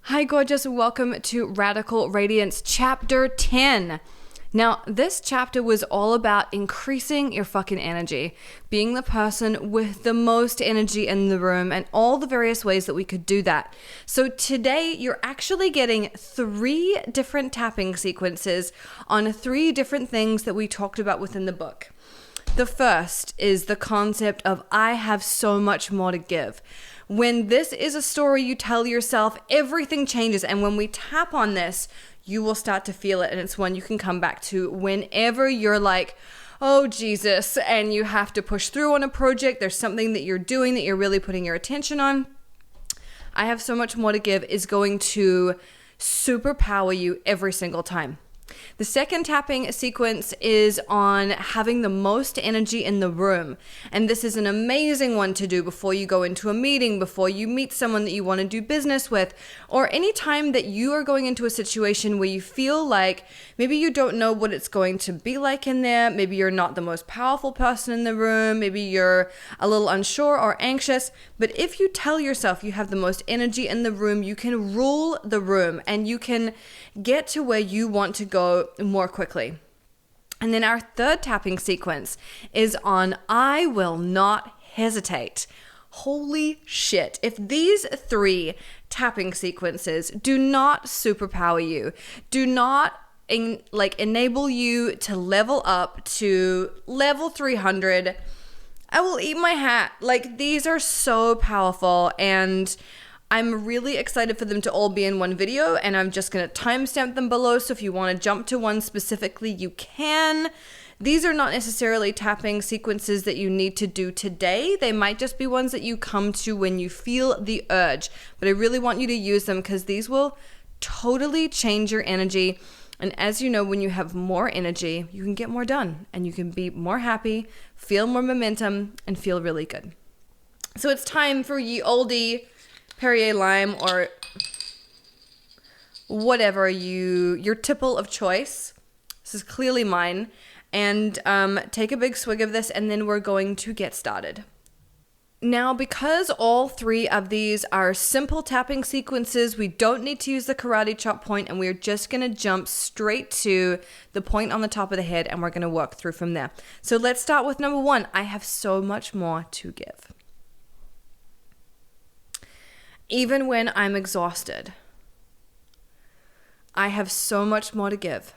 Hi, gorgeous. Welcome to Radical Radiance Chapter 10. Now, this chapter was all about increasing your fucking energy, being the person with the most energy in the room, and all the various ways that we could do that. So today, you're actually getting 3 different tapping sequences on 3 different things that we talked about within the book. The first is the concept of I have so much more to give. When this is a story you tell yourself, everything changes. And when we tap on this, you will start to feel it. And it's one you can come back to whenever you're like, oh, Jesus, and you have to push through on a project. There's something that you're doing that you're really putting your attention on. I have so much more to give is going to superpower you every single time. The second tapping sequence is on having the most energy in the room. And this is an amazing one to do before you go into a meeting, before you meet someone that you want to do business with, or any time that you are going into a situation where you feel like maybe you don't know what it's going to be like in there. Maybe you're not the most powerful person in the room. Maybe you're a little unsure or anxious. But if you tell yourself you have the most energy in the room, you can rule the room and you can get to where you want to go more quickly. And then our third tapping sequence is on I will not hesitate. Holy shit. If these 3 tapping sequences do not superpower you, do not enable you to level up to level 300, I will eat my hat. These are so powerful, and I'm really excited for them to all be in one video, and I'm just going to timestamp them below. So if you want to jump to one specifically, you can. These are not necessarily tapping sequences that you need to do today. They might just be ones that you come to when you feel the urge. But I really want you to use them because these will totally change your energy. And as you know, when you have more energy, you can get more done and you can be more happy, feel more momentum, and feel really good. So it's time for ye oldie Perrier lime or whatever your tipple of choice. This is clearly mine. And take a big swig of this, and then we're going to get started. Now, because all 3 of these are simple tapping sequences, we don't need to use the karate chop point, and we're just going to jump straight to the point on the top of the head, and we're going to work through from there. So let's start with number 1. I have so much more to give. Even when I'm exhausted, I have so much more to give.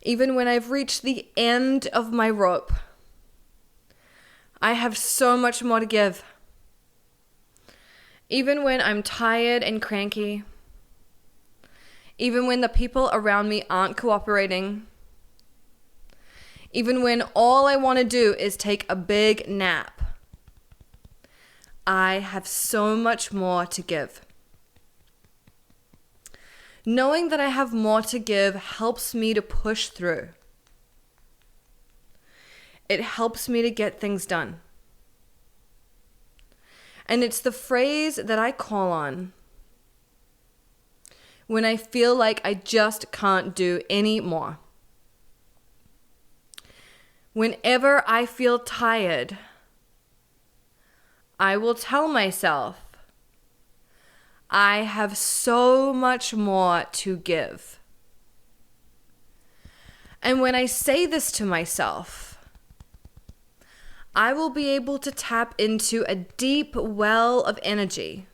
Even when I've reached the end of my rope, I have so much more to give. Even when I'm tired and cranky, even when the people around me aren't cooperating, even when all I want to do is take a big nap, I have so much more to give. Knowing that I have more to give helps me to push through. It helps me to get things done. And it's the phrase that I call on when I feel like I just can't do any more. Whenever I feel tired, I will tell myself, I have so much more to give. And when I say this to myself, I will be able to tap into a deep well of energy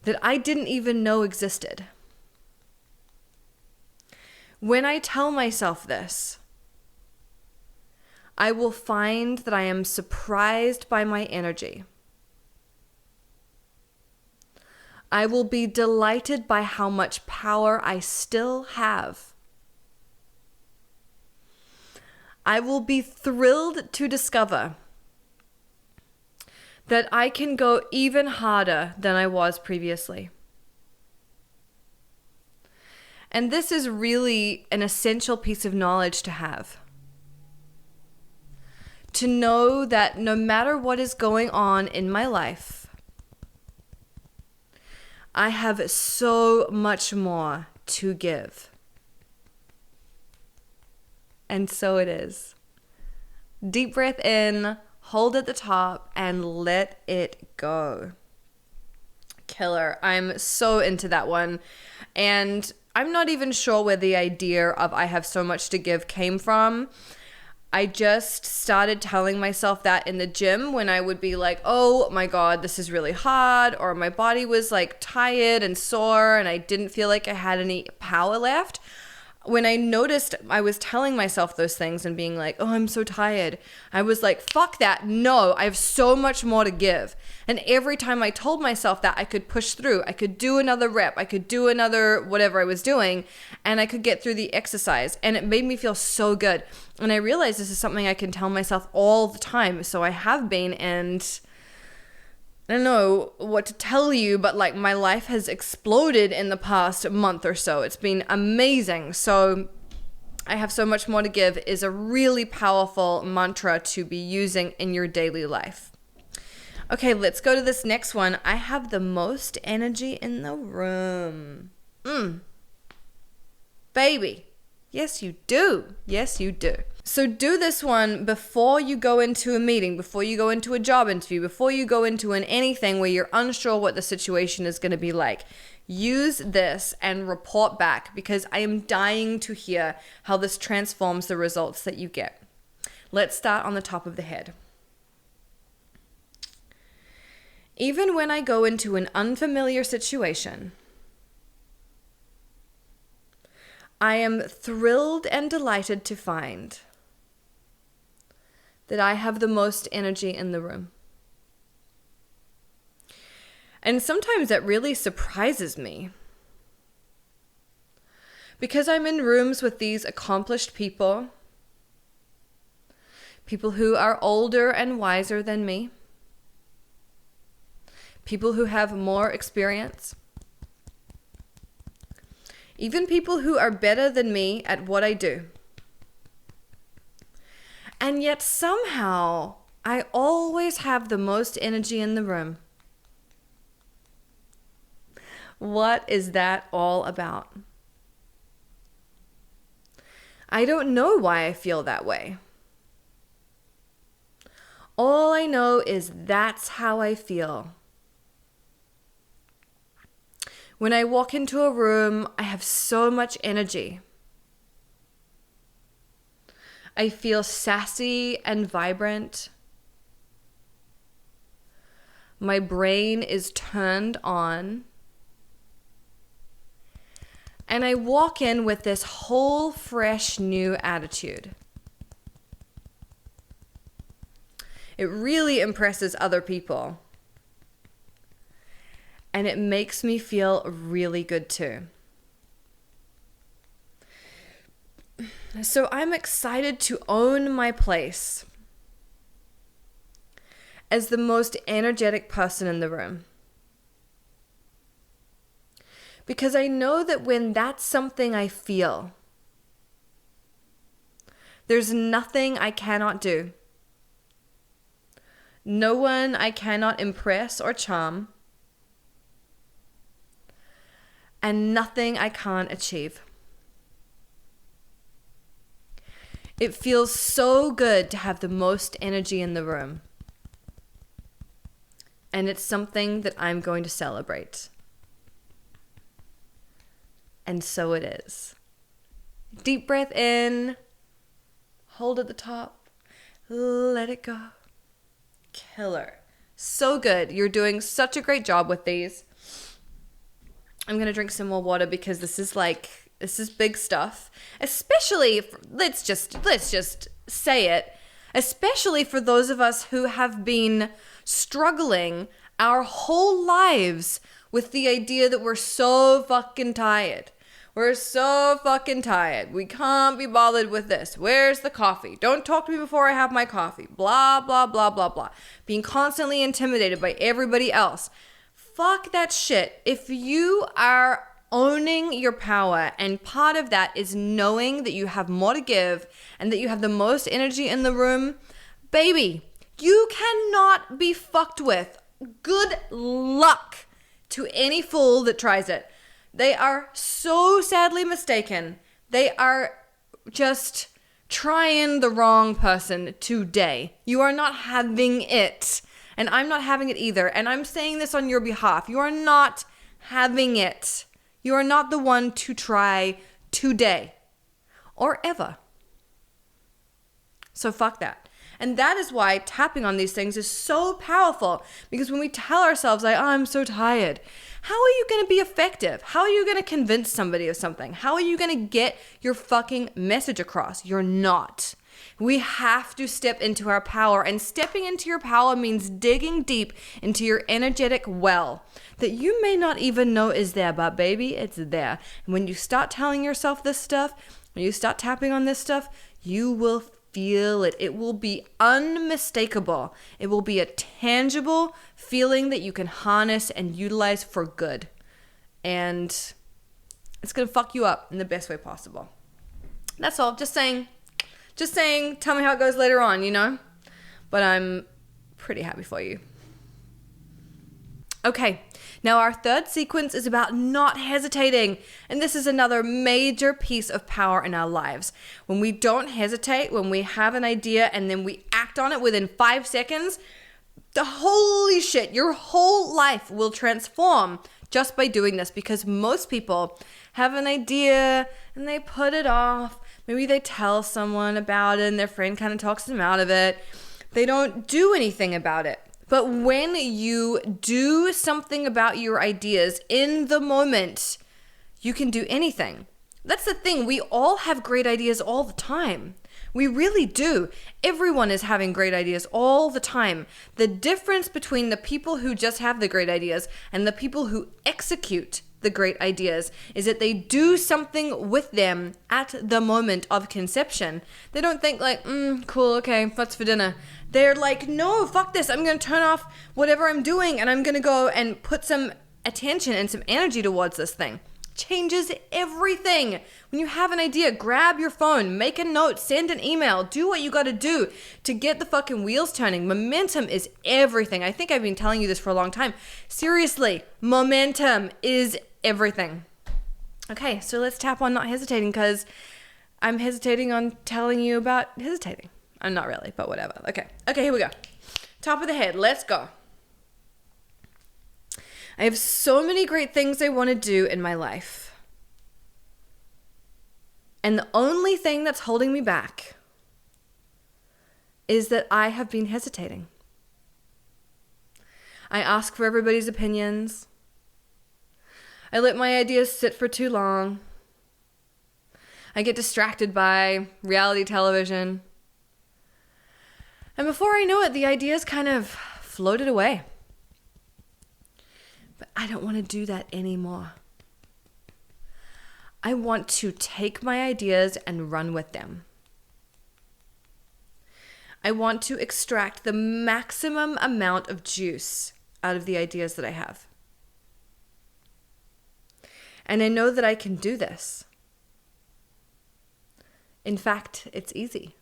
that I didn't even know existed. When I tell myself this, I will find that I am surprised by my energy. I will be delighted by how much power I still have. I will be thrilled to discover that I can go even harder than I was previously. And this is really an essential piece of knowledge to have. To know that no matter what is going on in my life, I have so much more to give. And so it is. Deep breath in, hold at the top, and let it go. Killer. I'm so into that one. And I'm not even sure where the idea of I have so much to give came from. I just started telling myself that in the gym when I would be like, oh my God, this is really hard, or my body was like tired and sore and I didn't feel like I had any power left. When I noticed I was telling myself those things and being like, oh, I'm so tired, I was like, fuck that. No, I have so much more to give. And every time I told myself that, I could push through. I could do another rep. I could do another whatever I was doing, and I could get through the exercise. And it made me feel so good. And I realized this is something I can tell myself all the time. So I have been, and I don't know what to tell you, but like my life has exploded in the past month or so. It's been amazing. So I have so much more to give is a really powerful mantra to be using in your daily life. Okay, let's go to this next one. I have the most energy in the room. Baby. Yes, you do. Yes, you do. So do this one before you go into a meeting, before you go into a job interview, before you go into anything where you're unsure what the situation is going to be like. Use this and report back, because I am dying to hear how this transforms the results that you get. Let's start on the top of the head. Even when I go into an unfamiliar situation, I am thrilled and delighted to find that I have the most energy in the room. And sometimes that really surprises me, because I'm in rooms with these accomplished people, people who are older and wiser than me, people who have more experience, even people who are better than me at what I do. And yet somehow I always have the most energy in the room. What is that all about? I don't know why I feel that way. All I know is that's how I feel. When I walk into a room, I have so much energy. I feel sassy and vibrant. My brain is turned on. And I walk in with this whole fresh new attitude. It really impresses other people. And it makes me feel really good too. So I'm excited to own my place as the most energetic person in the room. Because I know that when that's something I feel, there's nothing I cannot do. No one I cannot impress or charm. And nothing I can't achieve. It feels so good to have the most energy in the room. And it's something that I'm going to celebrate. And so it is. Deep breath in. Hold at the top. Let it go. Killer. So good. You're doing such a great job with these. I'm going to drink some more water because this is big stuff. Especially, let's just say it, especially for those of us who have been struggling our whole lives with the idea that we're so fucking tired. We're so fucking tired. We can't be bothered with this. Where's the coffee? Don't talk to me before I have my coffee. Blah, blah, blah, blah, blah. Being constantly intimidated by everybody else. Fuck that shit. If you are owning your power, and part of that is knowing that you have more to give and that you have the most energy in the room, baby, you cannot be fucked with. Good luck to any fool that tries it. They are so sadly mistaken. They are just trying the wrong person today. You are not having it. And I'm not having it either. And I'm saying this on your behalf. You are not having it. You are not the one to try today or ever. So fuck that. And that is why tapping on these things is so powerful, because when we tell ourselves like, oh, I'm so tired, how are you going to be effective? How are you going to convince somebody of something? How are you going to get your fucking message across? You're not. We have to step into our power, and stepping into your power means digging deep into your energetic well that you may not even know is there, but baby, it's there. And when you start telling yourself this stuff, when you start tapping on this stuff, you will feel it. It will be unmistakable. It will be a tangible feeling that you can harness and utilize for good. And it's going to fuck you up in the best way possible. That's all. Just saying, tell me how it goes later on, you know? But I'm pretty happy for you. Okay, now our third sequence is about not hesitating. And this is another major piece of power in our lives. When we don't hesitate, when we have an idea and then we act on it within 5 seconds, holy shit, your whole life will transform just by doing this, because most people have an idea and they put it off. Maybe they tell someone about it and their friend kind of talks them out of it. They don't do anything about it. But when you do something about your ideas in the moment, you can do anything. That's the thing. We all have great ideas all the time. We really do. Everyone is having great ideas all the time. The difference between the people who just have the great ideas and the people who execute the great ideas is that they do something with them at the moment of conception. They don't think like, cool, okay, what's for dinner? They're like, no, fuck this. I'm going to turn off whatever I'm doing and I'm going to go and put some attention and some energy towards this thing. Changes everything. When you have an idea, grab your phone, make a note, send an email, do what you got to do to get the fucking wheels turning. Momentum is everything. I think I've been telling you this for a long time. Seriously, momentum is everything. Okay, so let's tap on not hesitating, because I'm hesitating on telling you about hesitating. I'm not really, but whatever. Okay, here we go. Top of the head, let's go. I have so many great things I want to do in my life. And the only thing that's holding me back is that I have been hesitating. I ask for everybody's opinions. I let my ideas sit for too long. I get distracted by reality television. And before I know it, the ideas kind of floated away. But I don't want to do that anymore. I want to take my ideas and run with them. I want to extract the maximum amount of juice out of the ideas that I have. And I know that I can do this. In fact, it's easy.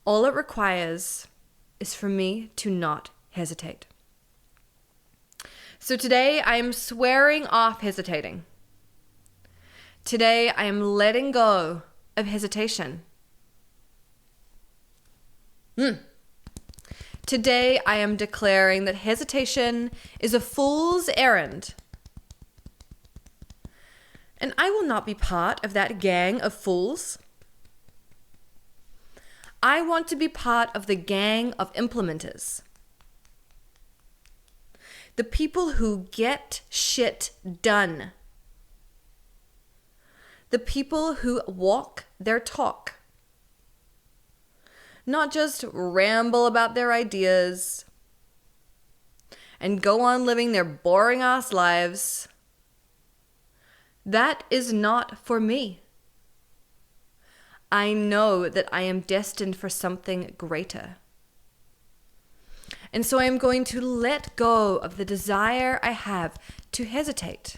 All it requires is for me to not hesitate. So today I am swearing off hesitating. Today I am letting go of hesitation. Today I am declaring that hesitation is a fool's errand. And I will not be part of that gang of fools. I want to be part of the gang of implementers. The people who get shit done. The people who walk their talk. Not just ramble about their ideas and go on living their boring ass lives. That is not for me. I know that I am destined for something greater. And so I am going to let go of the desire I have to hesitate.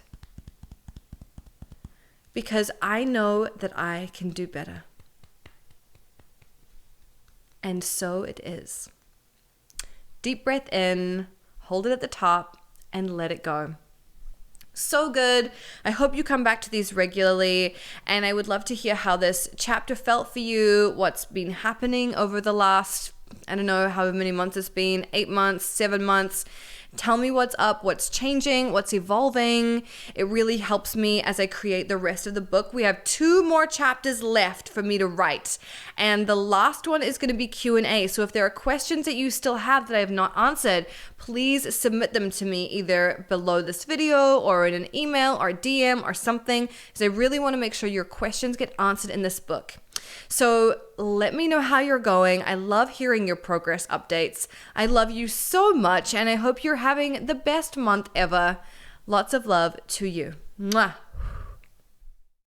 Because I know that I can do better. And so it is. Deep breath in, hold it at the top, and let it go. So good. I hope you come back to these regularly, and I would love to hear how this chapter felt for you, what's been happening over the last I don't know how many months it's been, 8 months, 7 months. Tell me what's up, what's changing, what's evolving. It really helps me as I create the rest of the book. We have 2 more chapters left for me to write. And the last one is going to be Q&A. So if there are questions that you still have that I have not answered, please submit them to me either below this video or in an email or DM or something, because I really want to make sure your questions get answered in this book. So let me know how you're going. I love hearing your progress updates. I love you so much, and I hope you're having the best month ever. Lots of love to you. Mwah.